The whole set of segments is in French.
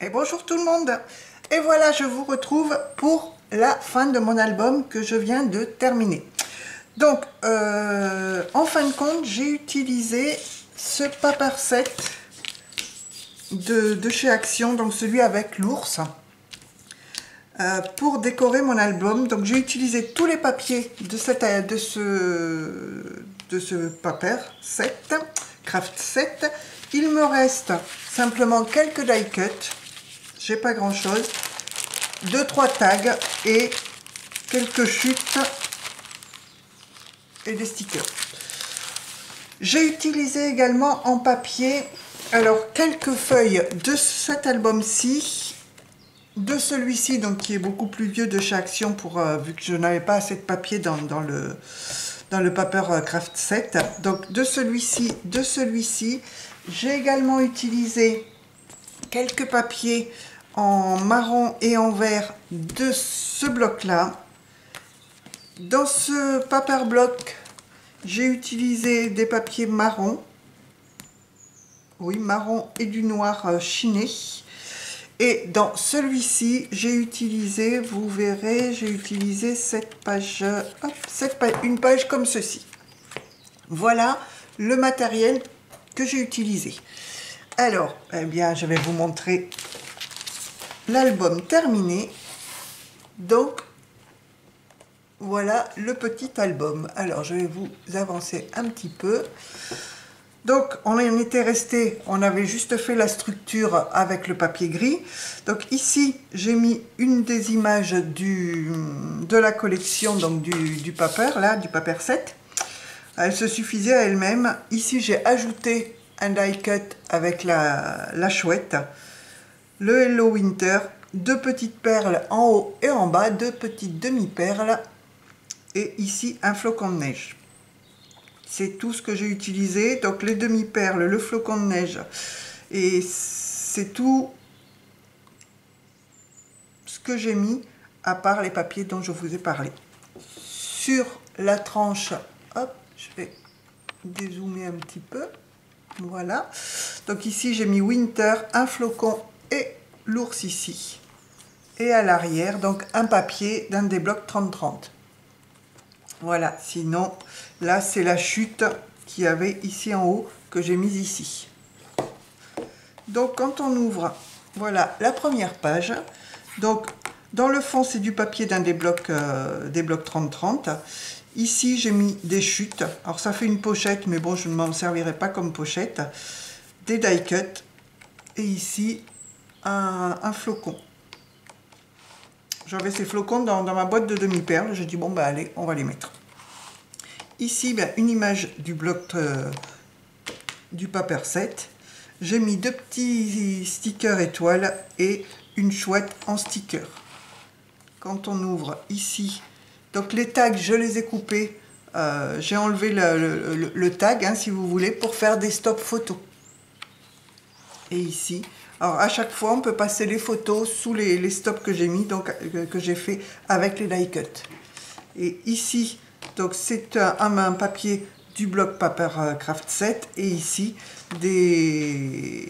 Et bonjour tout le monde. Et voilà, je vous retrouve pour la fin de mon album que je viens de terminer. Donc, en fin de compte, j'ai utilisé ce paper set de chez Action, donc celui avec l'ours, pour décorer mon album. Donc, j'ai utilisé tous les papiers de ce paper set, craft set. Il me reste simplement quelques die cuts. J'ai pas grand chose, 2-3 tags et quelques chutes et des stickers. J'ai utilisé également en papier alors quelques feuilles de cet album-ci, de celui-ci donc qui est beaucoup plus vieux de chez Action pour vu que je n'avais pas assez de papier dans le paper craft set. Donc de celui-ci, j'ai également utilisé quelques papiers en marron et en vert de ce bloc là. Dans ce paper bloc, j'ai utilisé des papiers marron, oui marron et du noir chiné. Et dans celui-ci, j'ai utilisé, vous verrez, j'ai utilisé cette page, une page comme ceci. Voilà le matériel que j'ai utilisé. Alors, eh bien, je vais vous montrer l'album terminé. Donc, voilà le petit album. Alors, je vais vous avancer un petit peu. Donc, on en était resté, on avait juste fait la structure avec le papier gris. Donc ici, j'ai mis une des images de la collection, donc du paper, là, du paper set. Elle se suffisait à elle-même. Ici, j'ai ajouté un die cut avec la chouette, le Hello Winter, deux petites perles en haut et en bas, deux petites demi-perles, et ici un flocon de neige. C'est tout ce que j'ai utilisé, donc les demi-perles, le flocon de neige, et c'est tout ce que j'ai mis, à part les papiers dont je vous ai parlé. Sur la tranche, hop, je vais dézoomer un petit peu, voilà. Donc ici j'ai mis Winter, un flocon et l'ours ici. Et à l'arrière, donc un papier d'un des blocs 30-30. Voilà, sinon, là, c'est la chute qu'il y avait ici en haut, que j'ai mise ici. Donc, quand on ouvre, voilà la première page. Donc, dans le fond, c'est du papier d'un des blocs 30-30. Ici, j'ai mis des chutes. Alors, ça fait une pochette, mais bon, je ne m'en servirai pas comme pochette. Des die cuts. Et ici, un flocon. J'avais ces flocons dans ma boîte de demi-perles. J'ai dit, bon, bah allez, on va les mettre. Ici, ben, une image du bloc du paper set. J'ai mis deux petits stickers étoiles et une chouette en sticker. Quand on ouvre ici, donc les tags, je les ai coupés. J'ai enlevé le tag, hein, si vous voulez, pour faire des stop photos. Et ici, alors à chaque fois, on peut passer les photos sous les stops que j'ai mis, donc que j'ai fait avec les die cuts. Et ici, donc c'est un papier du bloc paper craft set, et ici des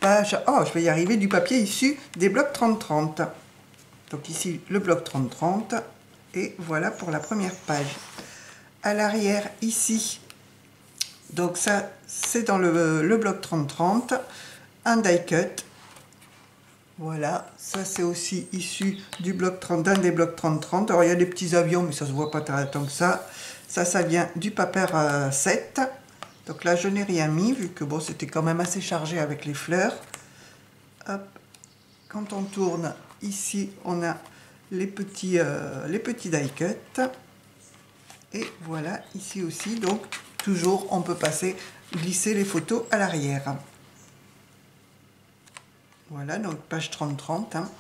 pages, oh je vais y arriver, du papier issu des blocs 30-30. Donc ici le bloc 30-30, et voilà pour la première page. À l'arrière ici, donc ça c'est dans le bloc 30-30, un die cut. Voilà, ça c'est aussi issu du bloc 30, d'un des blocs 30-30. Alors il y a des petits avions, mais ça se voit pas tant que ça. Ça vient du paper 7. Donc là je n'ai rien mis, vu que bon c'était quand même assez chargé avec les fleurs. Hop. Quand on tourne, ici on a les petits die cut. Et voilà, ici aussi, donc toujours on peut glisser les photos à l'arrière. Voilà, donc page 30-30. Hein.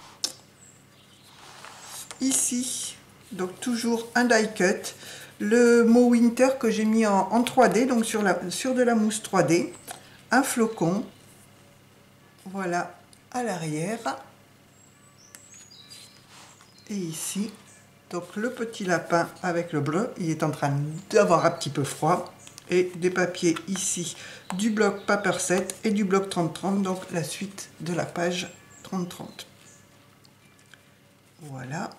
Ici, donc toujours un die cut. Le mot Winter que j'ai mis en 3D, donc sur de la mousse 3D. Un flocon. Voilà, à l'arrière. Et ici, donc le petit lapin avec le bleu. Il est en train d'avoir un petit peu froid. et des papiers ici du bloc Paper Set et du bloc 30-30, donc la suite de la page 30-30. Voilà.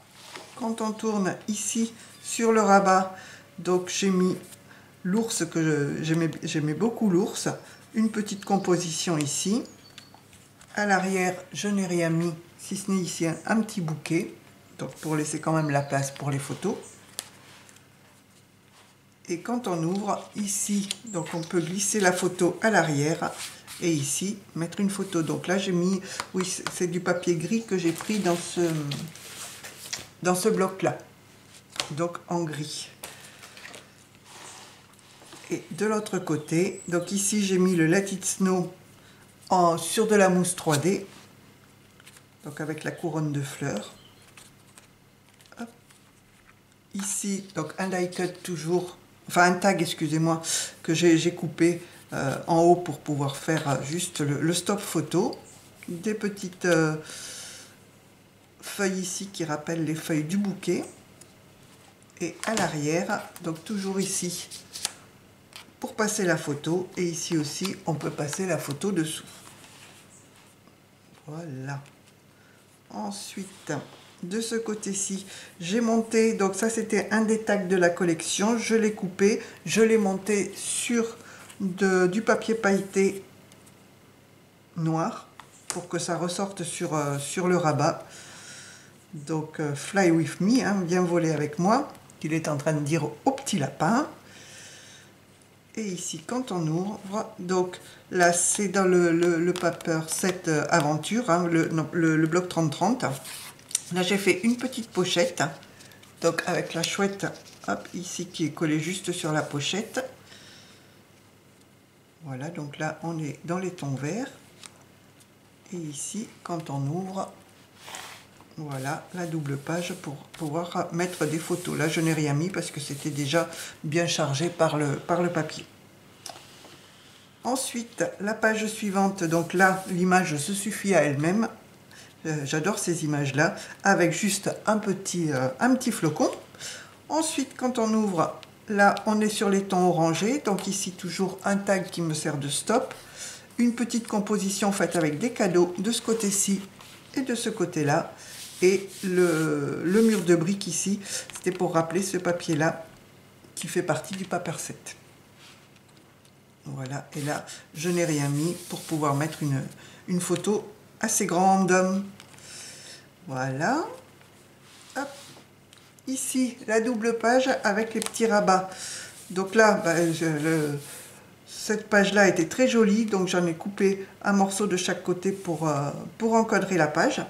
Quand on tourne ici sur le rabat, donc j'ai mis l'ours que j'aimais beaucoup l'ours, une petite composition ici. À l'arrière, je n'ai rien mis, si ce n'est ici un petit bouquet, donc pour laisser quand même la place pour les photos. Et quand on ouvre ici, donc on peut glisser la photo à l'arrière et ici mettre une photo. Donc là j'ai mis, oui, c'est du papier gris que j'ai pris dans ce bloc là, donc en gris. Et de l'autre côté, donc ici j'ai mis le Let It Snow sur de la mousse 3D, donc avec la couronne de fleurs. Hop. Ici donc un die cut toujours, enfin un tag, excusez-moi, que j'ai coupé en haut pour pouvoir faire juste le stop photo. Des petites feuilles ici qui rappellent les feuilles du bouquet. Et à l'arrière, donc toujours ici pour passer la photo, et ici aussi on peut passer la photo dessous. Voilà. Ensuite, de ce côté-ci, j'ai monté, donc ça c'était un des tags de la collection, je l'ai coupé, je l'ai monté sur du papier pailleté noir pour que ça ressorte sur le rabat. Donc Fly with me, hein, viens voler avec moi, qu'il est en train de dire au petit lapin. Et ici, quand on ouvre, donc là c'est dans le Paper Set Aventure, hein, le bloc 30-30. Là j'ai fait une petite pochette, donc avec la chouette, hop, ici qui est collée juste sur la pochette. Voilà, donc là on est dans les tons verts. Et ici, quand on ouvre, voilà la double page pour pouvoir mettre des photos. Là je n'ai rien mis parce que c'était déjà bien chargé par le papier. Ensuite, la page suivante, donc là l'image se suffit à elle-même. J'adore ces images là, avec juste un petit flocon. Ensuite, quand on ouvre, là on est sur les tons orangés, donc ici toujours un tag qui me sert de stop. Une petite composition faite avec des cadeaux de ce côté-ci et de ce côté-là. Et le mur de briques ici, c'était pour rappeler ce papier-là qui fait partie du Paper Set. Voilà, et là, je n'ai rien mis pour pouvoir mettre une photo assez grande. Voilà. Hop. Ici, la double page avec les petits rabats. Donc là, bah, cette page-là était très jolie, donc j'en ai coupé un morceau de chaque côté pour encadrer la page.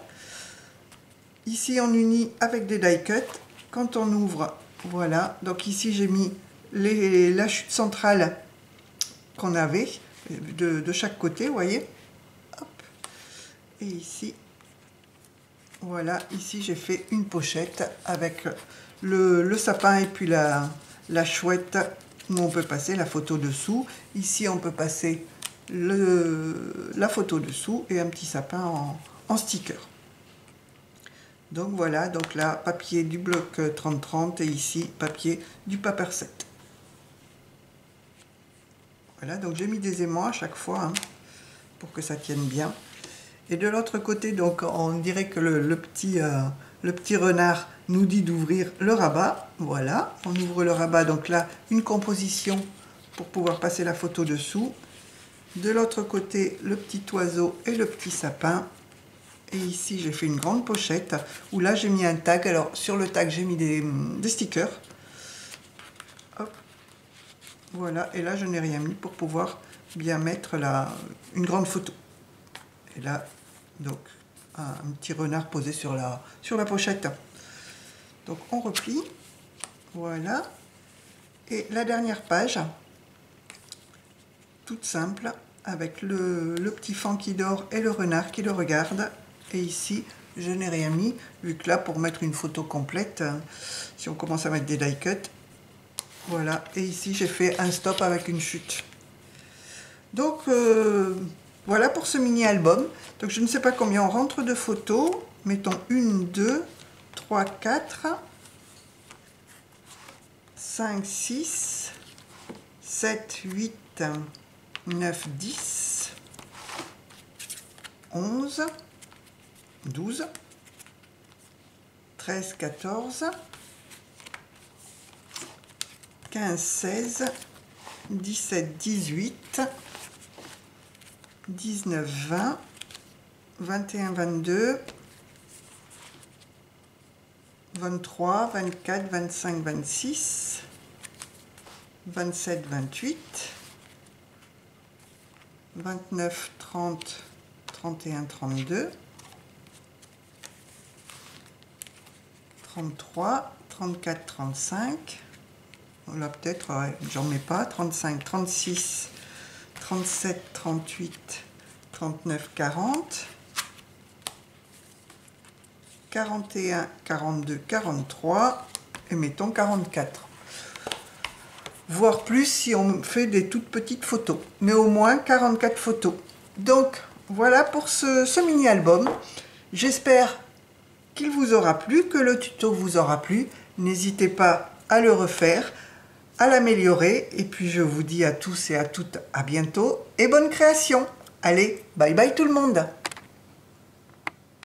Ici, on unit avec des die cut. Quand on ouvre, voilà. Donc ici, j'ai mis la chute centrale qu'on avait de chaque côté, vous voyez. Hop. Et ici, voilà. Ici, j'ai fait une pochette avec le sapin et puis la chouette où on peut passer la photo dessous. Ici, on peut passer la photo dessous et un petit sapin en sticker. Donc voilà, donc là, papier du bloc 30-30 et ici, papier du Paper Set. Voilà, donc j'ai mis des aimants à chaque fois, hein, pour que ça tienne bien. Et de l'autre côté, donc on dirait que le petit renard nous dit d'ouvrir le rabat. Voilà, on ouvre le rabat, donc là, une composition pour pouvoir passer la photo dessous. De l'autre côté, le petit oiseau et le petit sapin. Et ici, j'ai fait une grande pochette où là, j'ai mis un tag. Alors, sur le tag, j'ai mis des stickers. Hop. Voilà, et là, je n'ai rien mis pour pouvoir bien mettre une grande photo. Et là, donc, un petit renard posé sur la pochette. Donc, on replie. Voilà. Et la dernière page, toute simple, avec le petit faon qui dort et le renard qui le regarde. Et ici, je n'ai rien mis, vu que là, pour mettre une photo complète, si on commence à mettre des die cut, voilà. Et ici, j'ai fait un stop avec une chute. Donc, voilà pour ce mini-album. Donc, je ne sais pas combien on rentre de photos. Mettons 1, 2, 3, 4, 5, 6, 7, 8, 9, 10, 11, 12, 13, 14, 15, 16, 17, 18, 19, 20, 21, 22, 23, 24, 25, 26, 27, 28, 29, 30, 31, 32, 33, 34, 35, là peut-être, ouais, j'en mets pas, 35, 36, 37, 38, 39, 40, 41, 42, 43 et mettons 44. Voire plus si on fait des toutes petites photos, mais au moins 44 photos. Donc voilà pour ce mini-album. J'espère qu'il vous aura plu, que le tuto vous aura plu. N'hésitez pas à le refaire, à l'améliorer. Et puis je vous dis à tous et à toutes à bientôt et bonne création. Allez, bye bye tout le monde!